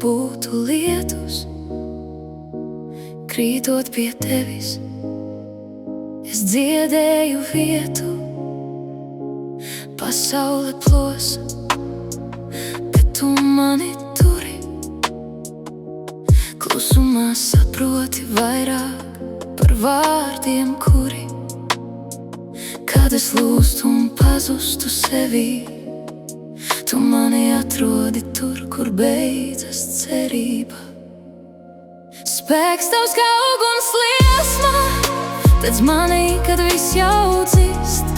būtu lietus, krītot pie tevis, es dziedēju vietu. Pasaule plosa, bet tu mani turi. Klusumā saproti vairāk par vārdiem, kuri, kad es lūstu un pazustu sevī, tu mani atrodi tur, kur beidzas cerība. Spēks tavs kā uguns liesma, dedz manī, kad viss jau dzist.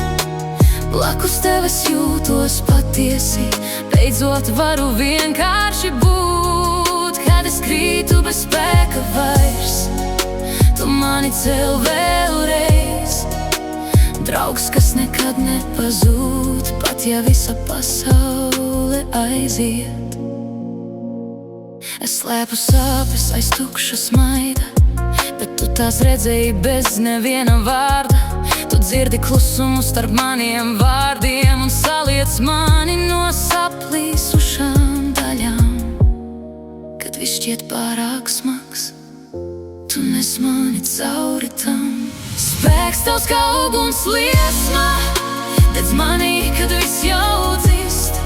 Blakus tev es jūtos patiesi, beidzot varu vienkārši būt. Kad es krītu bez spēka vairs, tu mani cel vēlreiz. Draugs, kas nekad nepazūd, pat ja visa pasaule aiziet. Es slēpu sāpes aiz tukša smaida, bet tu tās redzēji bez neviena vārda. Tu dzirdi klusumu starp maniem vārdiem un saliec mani no saplīsušām daļām. Kad viss šķiet pārāk smags, tu nes mani cauri tam. Spēks tavs kā uguns liesma, dedz manī, kad viss jau dzist.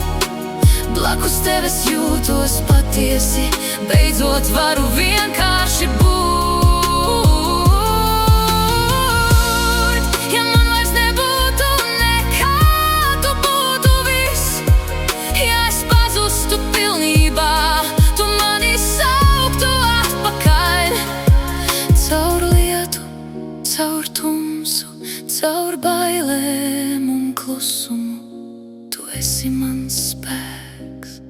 Blakus tev es jūtos patiesi, beidzot varu vienkārši būt. Ja man vairs nebūtu nekā, tu būtu viss. Ja es pazustu pilnībā, tu mani sauktu atpakaļ. Caur lietu, caur tumsu, caur bailēm un klusumu, tu esi mans spēks,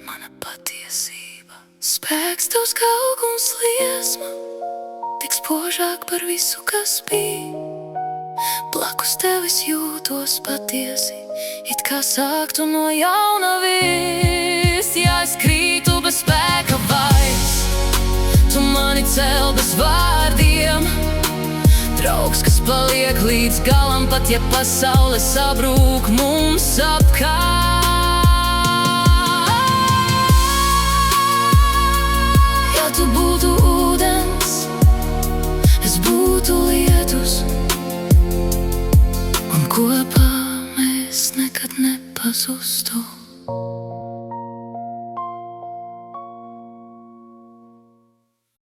mana patiesība. Spēks tavs kā uguns liesma, tik spožāk par visu, kas bija. Blakus tev es jūtos patiesi, it kā sāktu no jauna viss. Ja es krītu bez spēka vairs, tu mani cel bez vārdiem. Draugs, kas paliek līdz galam, pat ja pasaule sabrūk mums apkārt. Ja tu būtu ūdens, es būtu lietus, un kopā mēs nekad nepazustu.